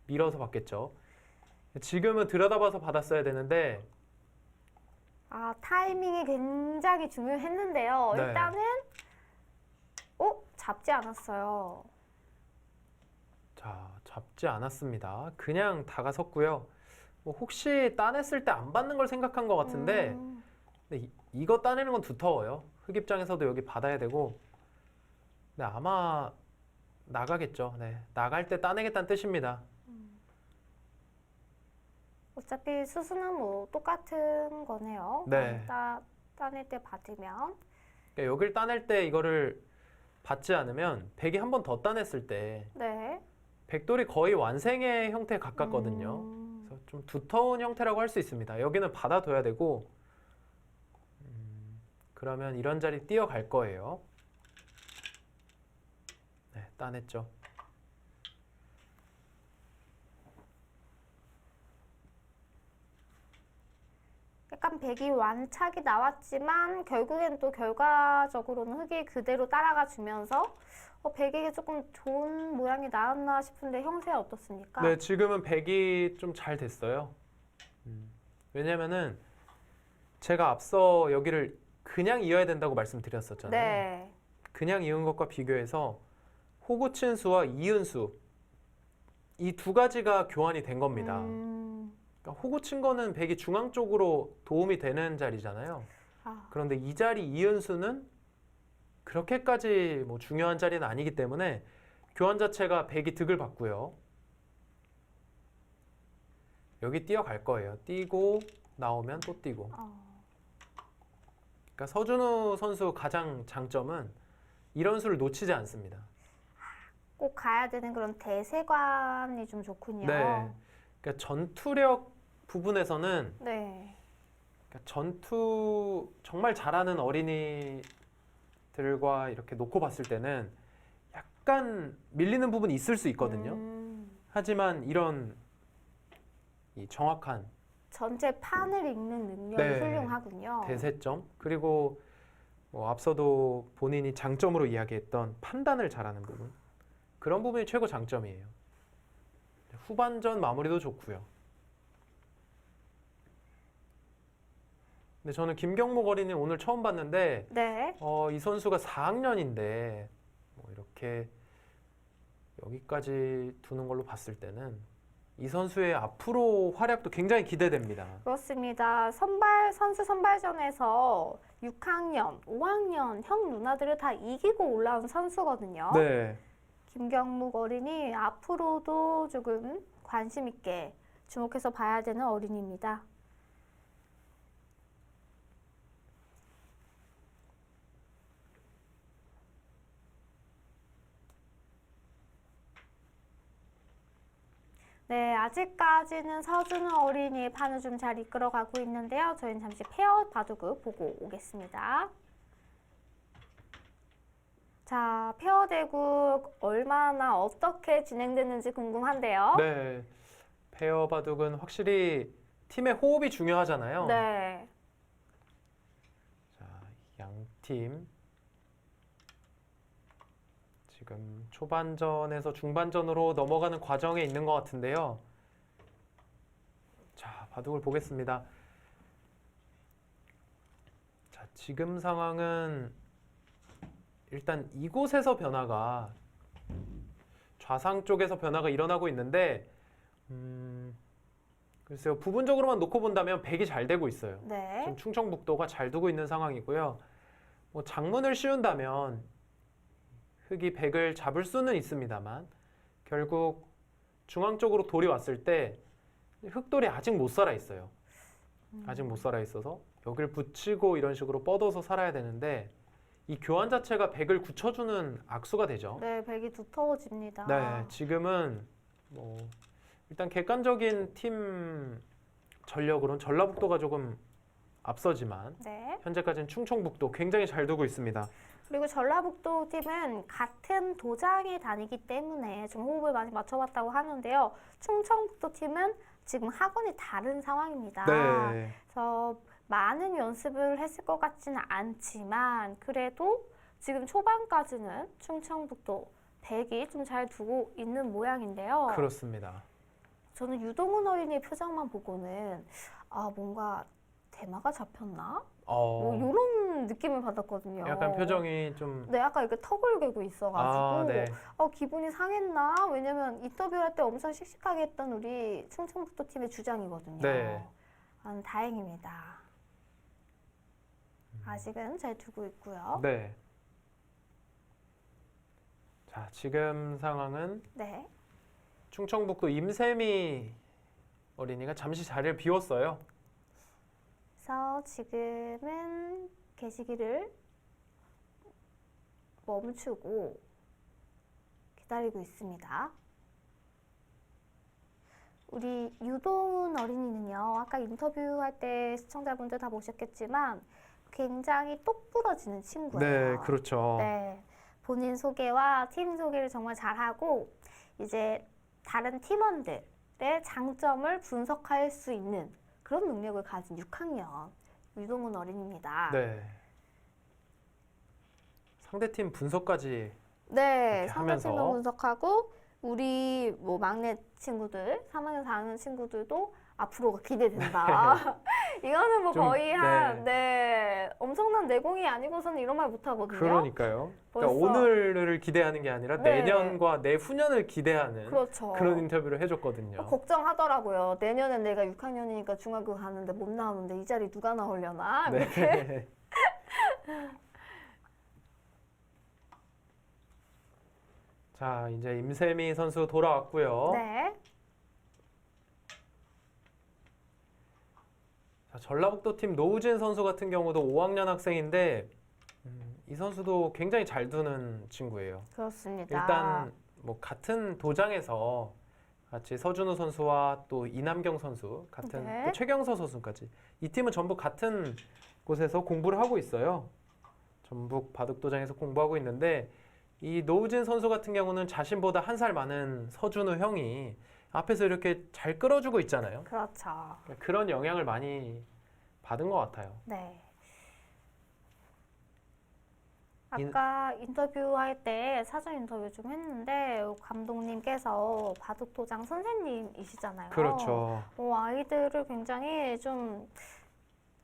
밀어서 받겠죠. 지금은 들여다봐서 받았어야 되는데 타이밍이 굉장히 중요했는데요. 네. 일단은 잡지 않았어요. 자, 잡지 않았습니다. 그냥 다가섰고요. 뭐 혹시 따냈을 때 안 받는 걸 생각한 것 같은데 근데 이거 따내는 건 두터워요. 흑 입장에서도 여기 받아야 되고 근데 아마 나가겠죠. 네, 나갈 때 따내겠다는 뜻입니다. 어차피 수수는 뭐 똑같은 거네요. 네. 따낼 때 받으면. 그러니까 여길 따낼 때 이거를 받지 않으면 백이 한 번 더 따냈을 때 네. 백돌이 거의 완생의 형태에 가깝거든요. 그래서 좀 두터운 형태라고 할 수 있습니다. 여기는 받아둬야 되고 그러면 이런 자리 뛰어갈 거예요. 네, 따냈죠. 약간 백이 완착이 나왔지만 결국엔 또 결과적으로는 흑이 그대로 따라가 주면서 백에게 조금 좋은 모양이 나왔나 싶은데 형세 어떻습니까? 네, 지금은 백이 좀 잘 됐어요. 왜냐면은 제가 앞서 여기를 그냥 이어야 된다고 말씀드렸었잖아요. 네. 그냥 이은 것과 비교해서 호구친 수와 이은 수, 이 두 가지가 교환이 된 겁니다. 그러니까 호구친 거는 백이 중앙 쪽으로 도움이 되는 자리잖아요. 그런데 이 자리 이은 수는 그렇게까지 뭐 중요한 자리는 아니기 때문에 교환 자체가 백이 득을 받고요. 여기 뛰어갈 거예요. 뛰고 나오면 또 뛰고. 그러니까 서준우 선수 가장 장점은 이런 수를 놓치지 않습니다. 꼭 가야 되는 그런 대세관이 좀 좋군요. 네. 그러니까 전투력 부분에서는 네. 그러니까 전투 정말 잘하는 어린이들과 이렇게 놓고 봤을 때는 약간 밀리는 부분이 있을 수 있거든요. 하지만 이런 이 정확한 전체 판을 읽는 능력이 네. 훌륭하군요. 대세점 그리고 뭐 앞서도 본인이 장점으로 이야기했던 판단을 잘하는 부분 그런 부분이 최고 장점이에요. 후반전 마무리도 좋고요. 근데 저는 김경목 어린이 오늘 처음 봤는데 네. 이 선수가 4학년인데 뭐 이렇게 여기까지 두는 걸로 봤을 때는 이 선수의 앞으로 활약도 굉장히 기대됩니다. 그렇습니다. 선수 선발전에서 6학년, 5학년 형 누나들을 다 이기고 올라온 선수거든요. 네. 김경묵 어린이 앞으로도 조금 관심 있게 주목해서 봐야 되는 어린이입니다. 네, 아직까지는 서준우 어린이의 판을 좀 잘 이끌어가고 있는데요. 저희는 잠시 페어 바둑을 보고 오겠습니다. 자, 페어 대국 얼마나 어떻게 진행되는지 궁금한데요. 네. 페어 바둑은 확실히 팀의 호흡이 중요하잖아요. 네. 자, 양 팀 지금 초반전에서 중반전으로 넘어가는 과정에 있는 것 같은데요. 자, 바둑을 보겠습니다. 자, 지금 상황은 일단 이곳에서 변화가 좌상 쪽에서 변화가 일어나고 있는데 글쎄요. 부분적으로만 놓고 본다면 백이 잘 되고 있어요. 네. 지금 충청북도가 잘 두고 있는 상황이고요. 뭐 장문을 씌운다면 흑이 백을 잡을 수는 있습니다만 결국 중앙 쪽으로 돌이 왔을 때 흑돌이 아직 못 살아 있어요. 아직 못 살아 있어서 여기를 붙이고 이런 식으로 뻗어서 살아야 되는데 이 교환 자체가 백을 굳혀주는 악수가 되죠. 네, 백이 두터워집니다. 네, 지금은 뭐 일단 객관적인 팀 전력으로는 전라북도가 조금 앞서지만 네. 현재까지는 충청북도 굉장히 잘 두고 있습니다. 그리고 전라북도 팀은 같은 도장에 다니기 때문에 좀 호흡을 많이 맞춰봤다고 하는데요. 충청북도 팀은 지금 학원이 다른 상황입니다. 네. 그래서 많은 연습을 했을 것 같지는 않지만 그래도 지금 초반까지는 충청북도 백이 좀 잘 두고 있는 모양인데요. 그렇습니다. 저는 유동훈 어린이의 표정만 보고는 아 뭔가 대마가 잡혔나? 뭐 이런 느낌을 받았거든요. 약간 표정이 좀 네, 아까 이렇게 턱을 괴고 있어가지고 네. 기분이 상했나? 왜냐면 인터뷰할 때 엄청 씩씩하게 했던 우리 충청북도 팀의 주장이거든요. 네. 다행입니다. 아직은 잘 두고 있고요. 네. 자, 지금 상황은 네. 충청북도 임세미 어린이가 잠시 자리를 비웠어요. 그래서 지금은 개시기를 멈추고 기다리고 있습니다. 우리 유동훈 어린이는요, 아까 인터뷰할 때 시청자분들 다 보셨겠지만 굉장히 똑부러지는 친구예요. 네, 그렇죠. 네, 본인 소개와 팀 소개를 정말 잘하고 이제 다른 팀원들의 장점을 분석할 수 있는 그런 능력을 가진 6학년 유동훈 어린이입니다. 네. 상대팀 분석까지 네, 이렇게 하면서. 상대팀도 분석하고 우리 뭐 막내 친구들, 3학년, 4학년 친구들도 앞으로가 기대된다. 이거는 뭐 좀, 거의 엄청난 내공이 아니고서는 이런 말 못하거든요. 그러니까요. 그러니까 벌써. 오늘을 기대하는 게 아니라 네. 내년과 내후년을 기대하는 그렇죠. 그런 인터뷰를 해줬거든요. 걱정하더라고요. 내년엔 내가 6학년이니까 중학교 가는데 못 나오는데 이 자리 누가 나오려나? 이렇게. 네. 자, 이제 임세미 선수 돌아왔고요. 네. 자, 전라북도 팀 노우진 선수 같은 경우도 5학년 학생인데 이 선수도 굉장히 잘 두는 친구예요. 그렇습니다. 일단 뭐 같은 도장에서 같이 서준우 선수와 또 이남경 선수 같은 네. 또 최경서 선수까지 이 팀은 전부 같은 곳에서 공부를 하고 있어요. 전북 바둑도장에서 공부하고 있는데 이 노우진 선수 같은 경우는 자신보다 한 살 많은 서준우 형이 앞에서 이렇게 잘 끌어주고 있잖아요. 그렇죠. 그런 영향을 많이 받은 것 같아요. 네. 아까 인터뷰할 때 사전 인터뷰 좀 했는데 감독님께서 바둑도장 선생님이시잖아요. 그렇죠. 아이들을 굉장히 좀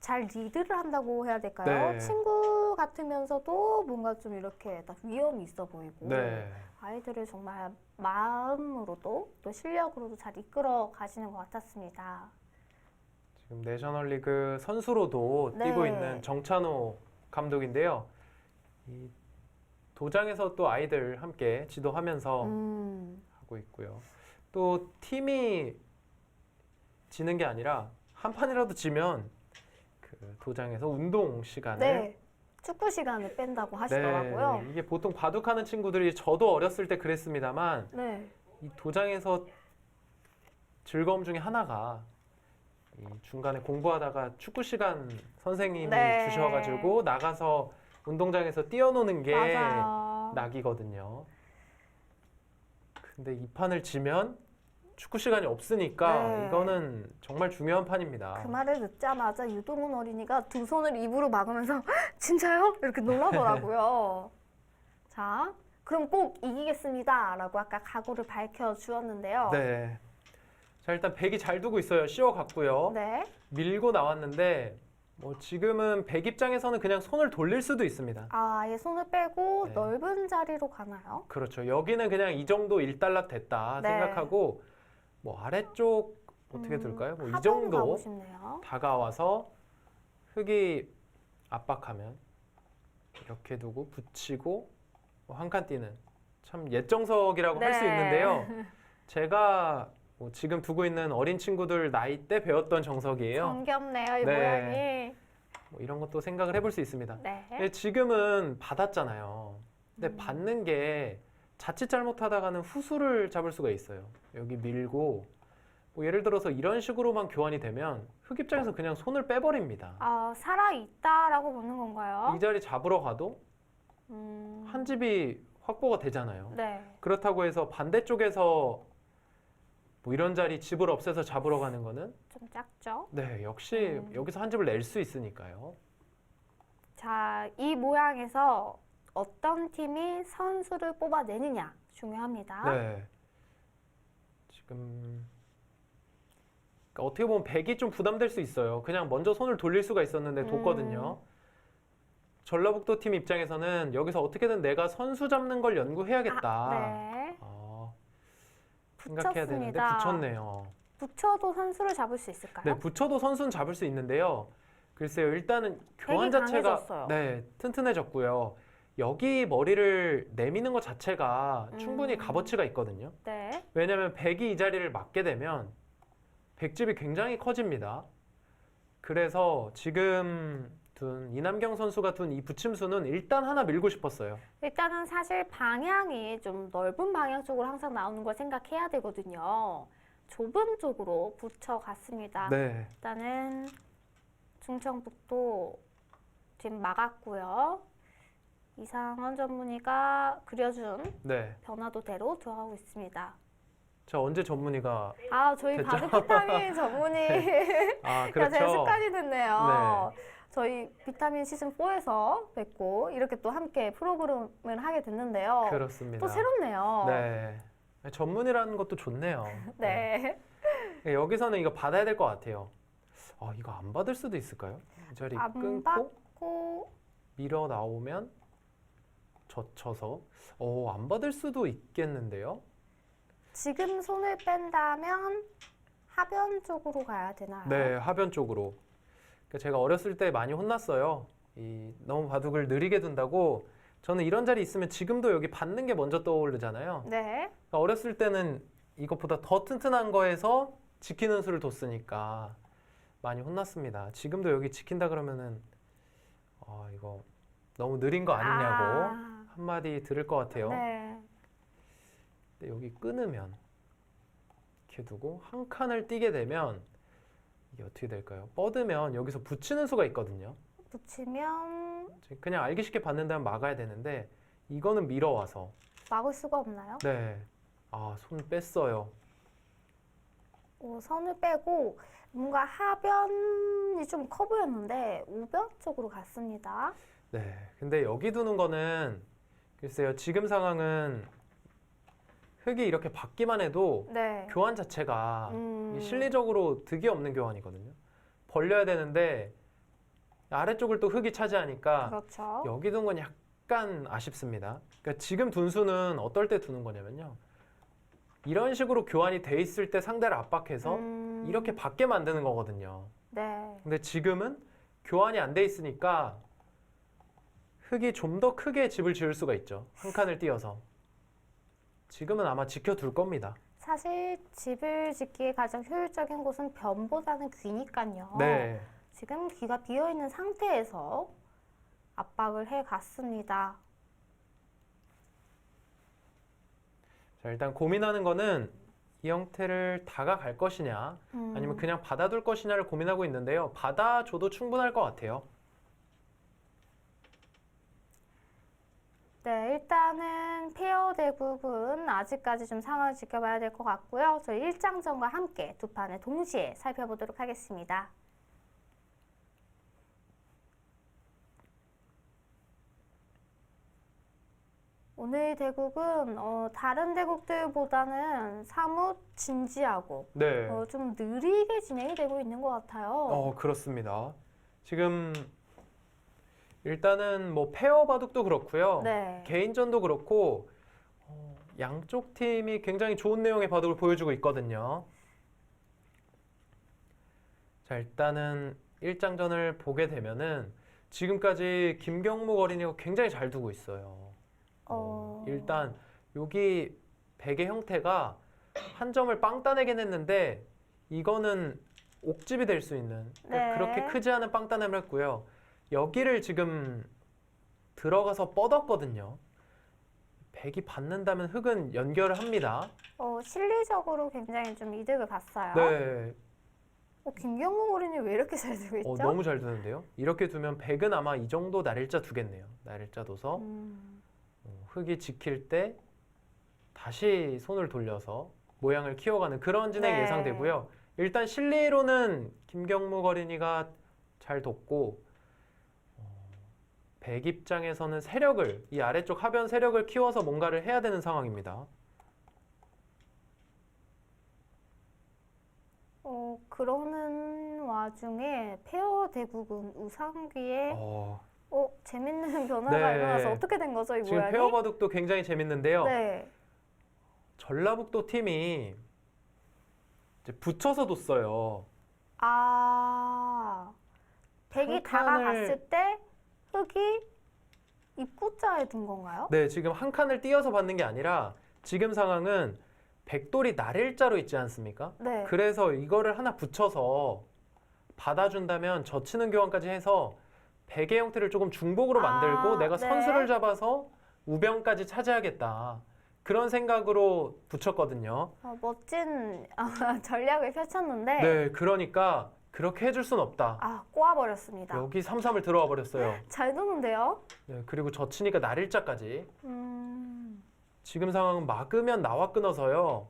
잘 리드를 한다고 해야 될까요? 네. 친구 같으면서도 뭔가 좀 이렇게 딱 위험이 있어 보이고 네. 아이들을 정말 마음으로도 또 실력으로도 잘 이끌어 가시는 것 같았습니다. 지금 내셔널리그 선수로도 네. 뛰고 있는 정찬호 감독인데요. 이 도장에서 또 아이들 함께 지도하면서 하고 있고요. 또 팀이 지는 게 아니라 한 판이라도 지면 그 도장에서 운동 시간을 네. 축구 시간을 뺀다고 하시더라고요. 네, 이게 보통 바둑하는 친구들이 저도 어렸을 때 그랬습니다만 네. 이 도장에서 즐거움 중에 하나가 이 중간에 공부하다가 축구 시간 선생님이 네. 주셔가지고 나가서 운동장에서 뛰어노는 게 맞아요. 낙이거든요. 근데 이 판을 지면 축구 시간이 없으니까 네. 이거는 정말 중요한 판입니다. 그 말을 듣자마자 유동훈 어린이가 두 손을 입으로 막으면서 진짜요? 이렇게 놀라더라고요. 자, 그럼 꼭 이기겠습니다. 라고 아까 각오를 밝혀주었는데요. 네. 자, 일단 백이 잘 두고 있어요. 씌워갔고요. 네. 밀고 나왔는데 뭐 지금은 백 입장에서는 그냥 손을 돌릴 수도 있습니다. 아예 손을 빼고 네. 넓은 자리로 가나요? 그렇죠. 여기는 그냥 이 정도 일단락 됐다 네. 생각하고 뭐 아래쪽 어떻게 둘까요? 뭐 이 하단 정도 가고 싶네요. 다가와서 흙이 압박하면 이렇게 두고 붙이고 뭐 한 칸 뛰는 참 옛정석이라고 할 수 네. 있는데요. 제가 뭐 지금 두고 있는 어린 친구들 나이 때 배웠던 정석이에요. 정겹네요, 이 네. 모양이. 뭐 이런 것도 생각을 해볼 수 있습니다. 네. 근데 지금은 받았잖아요. 근데 받는 게 자칫 잘못하다가는 후수를 잡을 수가 있어요. 여기 밀고 뭐 예를 들어서 이런 식으로만 교환이 되면 흙 입장에서 그냥 손을 빼버립니다. 살아있다라고 보는 건가요? 이 자리 잡으러 가도 한 집이 확보가 되잖아요. 네. 그렇다고 해서 반대쪽에서 뭐 이런 자리 집을 없애서 잡으러 가는 거는 좀 작죠? 네, 역시 여기서 한 집을 낼 수 있으니까요. 자, 이 모양에서 어떤 팀이 선수를 뽑아내느냐 중요합니다. 네. 지금 그러니까 어떻게 보면 백이 좀 부담될 수 있어요. 그냥 먼저 손을 돌릴 수가 있었는데 뒀거든요. 전라북도 팀 입장에서는 여기서 어떻게든 내가 선수 잡는 걸 연구해야겠다. 네. 생각해야 되는데 붙였습니다. 붙였네요. 붙여도 선수를 잡을 수 있을까요? 네, 붙여도 선수는 잡을 수 있는데요. 글쎄요, 일단은 교환 백이 자체가 강해졌어요. 네, 튼튼해졌고요. 여기 머리를 내미는 것 자체가 충분히 음. 값어치가 있거든요. 네. 왜냐하면 백이 이 자리를 맡게 되면 백집이 굉장히 커집니다. 그래서 지금 둔 이남경 선수가 둔 이 붙임수는 일단 하나 밀고 싶었어요. 일단은 사실 방향이 좀 넓은 방향 쪽으로 항상 나오는 걸 생각해야 되거든요. 좁은 쪽으로 붙여갔습니다. 네, 일단은 충청북도 지금 막았고요. 이상원 전문의가 그려준 네. 변화도대로 들어가고 있습니다. 저 언제 전문의가 저희 됐죠? 바둑 비타민 전문의가 아 제가 그렇죠. 습관이 됐네요. 저희 비타민 시즌 4에서 뵙고 이렇게 또 함께 프로그램을 하게 됐는데요. 그렇습니다. 또 새롭네요. 네, 전문이라는 것도 좋네요. 네. 네, 여기서는 이거 받아야 될 것 같아요. 이거 안 받을 수도 있을까요? 이 자리 안 끊고 받고 밀어 나오면 젖혀서 안 받을 수도 있겠는데요. 지금 손을 뺀다면 하변 쪽으로 가야 되나요? 네, 하변 쪽으로. 그러니까 제가 어렸을 때 많이 혼났어요. 너무 바둑을 느리게 둔다고. 저는 이런 자리 있으면 지금도 여기 받는 게 먼저 떠오르잖아요. 네. 그러니까 어렸을 때는 이것보다 더 튼튼한 거에서 지키는 수를 뒀으니까 많이 혼났습니다. 지금도 여기 지킨다 그러면은 이거 너무 느린 거 아니냐고 한마디 들을 것 같아요. 네. 근데 여기 끊으면 이렇게 두고 한 칸을 띄게 되면 이게 어떻게 될까요? 뻗으면 여기서 붙이는 수가 있거든요. 붙이면 그냥 알기 쉽게 받는다면 막아야 되는데 이거는 밀어와서 막을 수가 없나요? 네, 손 뺐어요. 선을 빼고 뭔가 하변이 좀 커 보였는데 우변 쪽으로 갔습니다. 네, 근데 여기 두는 거는 글쎄요. 지금 상황은 흙이 이렇게 받기만 해도 네. 교환 자체가 이게 실리적으로 득이 없는 교환이거든요. 벌려야 되는데 아래쪽을 또 흙이 차지하니까 그렇죠. 여기 둔 건 약간 아쉽습니다. 그러니까 지금 둔 수는 어떨 때 두는 거냐면요. 이런 식으로 교환이 돼 있을 때 상대를 압박해서 이렇게 받게 만드는 거거든요. 네. 근데 지금은 교환이 안 돼 있으니까 흙이 좀 더 크게 집을 지을 수가 있죠. 한 칸을 띄어서. 지금은 아마 지켜둘 겁니다. 사실 집을 짓기에 가장 효율적인 곳은 변보다는 귀니까요. 네. 지금 귀가 비어 있는 상태에서 압박을 해 갔습니다. 자, 일단 고민하는 거는 이 형태를 다가갈 것이냐 아니면 그냥 받아둘 것이냐를 고민하고 있는데요. 받아줘도 충분할 것 같아요. 네, 일단은 페어 대국은 아직까지 좀 상황을 지켜봐야 될 것 같고요. 저희 일장전과 함께 두 판을 동시에 살펴보도록 하겠습니다. 오늘 대국은 다른 대국들보다는 사뭇 진지하고 네. 좀 느리게 진행이 되고 있는 것 같아요. 그렇습니다. 지금 일단은 뭐 페어 바둑도 그렇고요. 네. 개인전도 그렇고 양쪽 팀이 굉장히 좋은 내용의 바둑을 보여주고 있거든요. 자, 일단은 1장전을 보게 되면은 지금까지 김경묵 어린이가 굉장히 잘 두고 있어요. 일단 여기 백의 형태가 한 점을 빵 따내긴 했는데 이거는 옥집이 될 수 있는 그러니까 네. 그렇게 크지 않은 빵 따냄을 했고요. 여기를 지금 들어가서 뻗었거든요. 백이 받는다면 흙은 연결을 합니다. 실리적으로 굉장히 좀 이득을 봤어요. 네, 김경묵 어린이 왜 이렇게 잘 되고 있죠? 너무 잘 두는데요. 이렇게 두면 백은 아마 이 정도 날일자 두겠네요. 날일자 둬서 흙이 지킬 때 다시 손을 돌려서 모양을 키워가는 그런 진행이 네. 예상되고요. 일단 실리로는 김경묵 어린이가 잘 뒀고 백 입장에서는 세력을 이 아래쪽 하변 세력을 키워서 뭔가를 해야 되는 상황입니다. 그러는 와중에 페어 대국은 우상기에 재밌는 변화가 네. 일어나서 어떻게 된 거죠, 이 지금 모양이? 페어 바둑도 굉장히 재밌는데요. 네. 전라북도 팀이 이제 붙여서 뒀어요. 백이 한 칸을- 다가갔을 때 흙이 입구자에 든 건가요? 네, 지금 한 칸을 띄어서 받는 게 아니라 지금 상황은 백돌이 날일자로 있지 않습니까? 네. 그래서 이거를 하나 붙여서 받아준다면 젖히는 교환까지 해서 백의 형태를 조금 중복으로 만들고 내가 네. 선수를 잡아서 우병까지 차지하겠다. 그런 생각으로 붙였거든요. 멋진 전략을 펼쳤는데 네, 그러니까 그렇게 해줄 순 없다. 꼬아버렸습니다. 여기 3-3을 들어와 버렸어요. 잘 도는데요? 네, 그리고 젖히니까 날일자까지. 음, 지금 상황은 막으면 나와 끊어서요.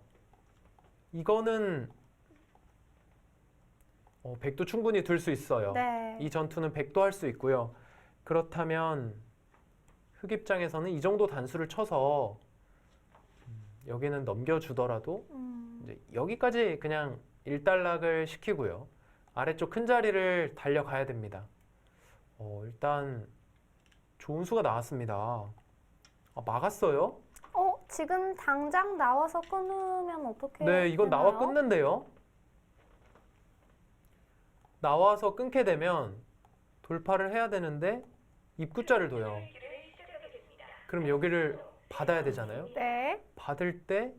이거는 백도 충분히 들 수 있어요. 네. 이 전투는 백도 할 수 있고요. 그렇다면 흑 입장에서는 이 정도 단수를 쳐서 여기는 넘겨주더라도 이제 여기까지 그냥 일단락을 시키고요. 아래쪽 큰 자리를 달려가야 됩니다. 일단 좋은 수가 나왔습니다. 막았어요? 지금 당장 나와서 끊으면 어떻게 네, 이건 나와 되나요? 끊는데요. 나와서 끊게 되면 돌파를 해야 되는데 입구자를 둬요. 그럼 여기를 받아야 되잖아요. 네. 받을 때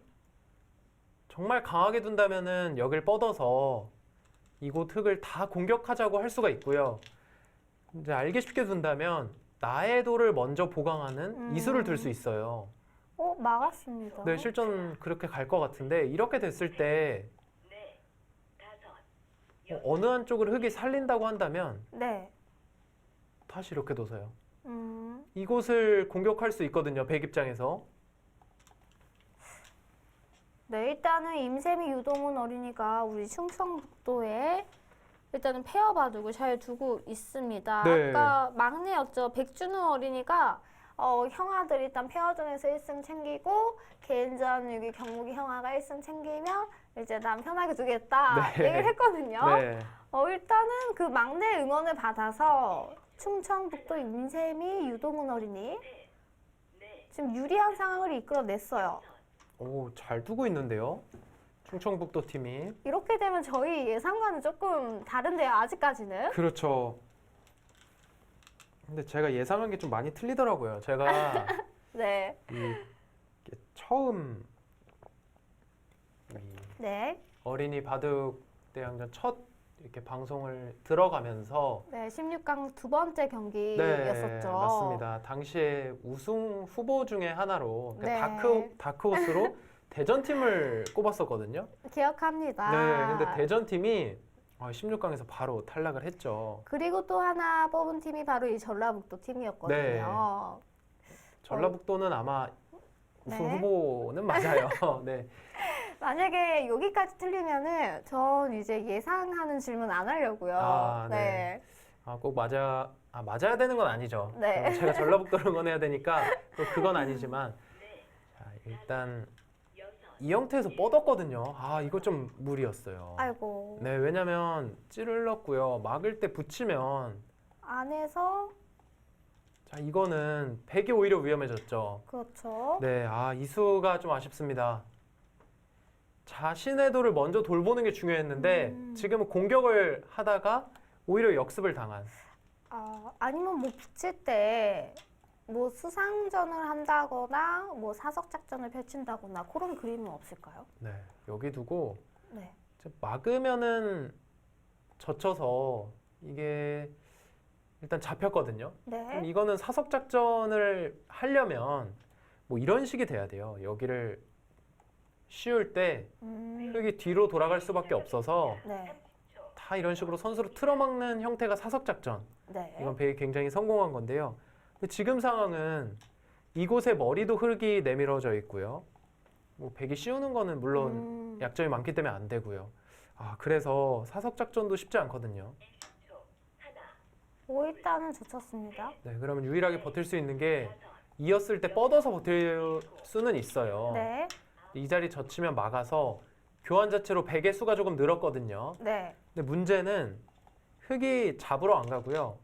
정말 강하게 둔다면은 여길 뻗어서 이곳 흙을 다 공격하자고 할 수가 있고요. 이제 알기 쉽게 둔다면 나의 돌을 먼저 보강하는 이수를 들 수 있어요. 막았습니다. 네, 실전 그렇게 갈 것 같은데 이렇게 됐을 때 어느 한쪽을 흙이 살린다고 한다면 네. 다시 이렇게 둬서요. 음, 이곳을 공격할 수 있거든요. 백 입장에서. 네, 일단은 임세미 유동훈 어린이가 우리 충청북도에 일단은 페어 바둑을 잘 두고 있습니다. 네. 아까 막내였죠. 백준우 어린이가 형아들 일단 페어전에서 1승 챙기고 개인전 여기 경무기 형아가 1승 챙기면 이제 난 편하게 두겠다 네. 얘기를 했거든요. 네. 일단은 그 막내 응원을 받아서 충청북도 임세미 유동훈 어린이 지금 유리한 상황을 이끌어냈어요. 잘 두고 있는데요. 충청북도 팀이. 이렇게 되면 저희 예상과는 조금 다른데요, 아직까지는. 그렇죠. 근데 제가 예상한 게 좀 많이 틀리더라고요. 제가 네. 처음 네. 어린이 바둑 대항전 첫 이렇게 방송을 들어가면서 네, 16강 두 번째 경기였었죠. 네, 맞습니다. 당시에 우승 후보 중에 하나로 네. 다크호스로 대전팀을 꼽았었거든요. 기억합니다. 네, 근데 대전팀이 16강에서 바로 탈락을 했죠. 그리고 또 하나 뽑은 팀이 바로 이 전라북도 팀이었거든요. 전라북도는 아마 우승 네. 후보는 맞아요. 네. 만약에 여기까지 틀리면은 전 이제 예상하는 질문 안 하려고요. 네. 꼭 맞아야 되는 건 아니죠. 네. 제가 전라북도를 응원해야 되니까 또 그건 아니지만 자, 일단 이 형태에서 뻗었거든요. 이거 좀 무리였어요. 아이고. 네, 왜냐면 찌를렀고요. 막을 때 붙이면 안에서 자, 이거는 백이 오히려 위험해졌죠. 그렇죠. 네, 이수가 좀 아쉽습니다. 자신의 돌을 먼저 돌보는 게 중요했는데 지금은 공격을 하다가 오히려 역습을 당한. 아니면 뭐 붙일 때 뭐 수상전을 한다거나 뭐 사석 작전을 펼친다거나 그런 그림은 없을까요? 네, 여기 두고 네. 막으면은 젖혀서 이게 일단 잡혔거든요. 그럼 네. 이거는 사석 작전을 하려면 뭐 이런 식이 돼야 돼요. 여기를 씌울 때 흙이 뒤로 돌아갈 수밖에 없어서 네. 다 이런 식으로 선수로 틀어막는 형태가 사석 작전. 네. 이건 백이 굉장히 성공한 건데요. 근데 지금 상황은 이곳에 머리도 흙이 내밀어져 있고요. 뭐 백이 씌우는 거는 물론 약점이 많기 때문에 안 되고요. 그래서 사석 작전도 쉽지 않거든요. 일단은 젖혔습니다. 네, 그러면 유일하게 버틸 수 있는 게 이었을 때 뻗어서 버틸 수는 있어요. 네. 이 자리 젖히면 막아서 교환 자체로 백의 수가 조금 늘었거든요. 네. 근데 문제는 흙이 잡으러 안 가고요.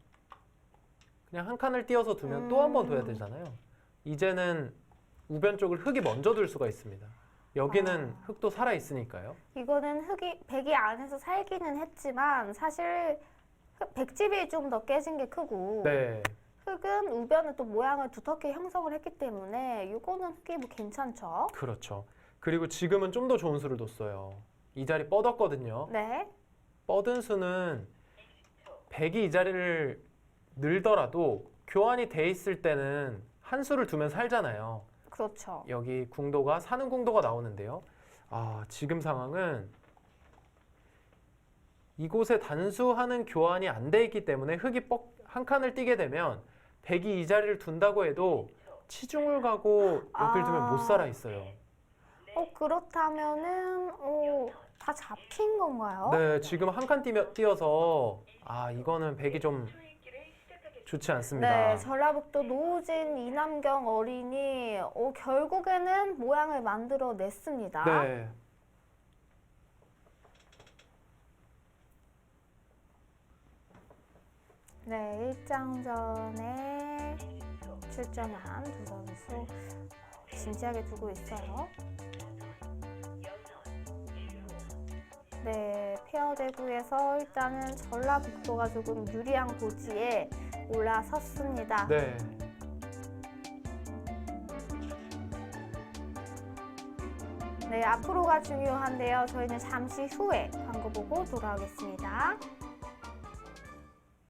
그냥 한 칸을 띄어서 두면 또 한 번 둬야 되잖아요. 이제는 우변 쪽을 흙이 먼저 둘 수가 있습니다. 여기는 흙도 살아 있으니까요. 이거는 백이 안에서 살기는 했지만 사실 백집이 좀 더 깨진 게 크고 네. 흙은 우변은 또 모양을 두텁게 형성을 했기 때문에 이거는 흙이 뭐 괜찮죠. 그렇죠. 그리고 지금은 좀 더 좋은 수를 뒀어요. 이 자리 뻗었거든요. 네. 뻗은 수는 백이 이 자리를 늘더라도 교환이 돼 있을 때는 한 수를 두면 살잖아요. 그렇죠. 여기 궁도가 사는 궁도가 나오는데요. 지금 상황은 이곳에 단수하는 교환이 안 돼 있기 때문에 흙이 한 칸을 띄게 되면 백이 이 자리를 둔다고 해도 치중을 가고 여길 두면 못 살아 있어요. 그렇다면은 다 잡힌 건가요? 네, 지금 한 칸 띄어서 이거는 백이 좀 좋지 않습니다. 네, 전라북도 노우진 이남경 어린이 결국에는 모양을 만들어 냈습니다. 네. 네, 1장전에 출전한 두 선수 진지하게 두고 있어요. 네, 페어 대구에서 일단은 전라북도가 조금 유리한 고지에 올라섰습니다. 네. 네, 앞으로가 중요한데요. 저희는 잠시 후에 광고 보고 돌아오겠습니다.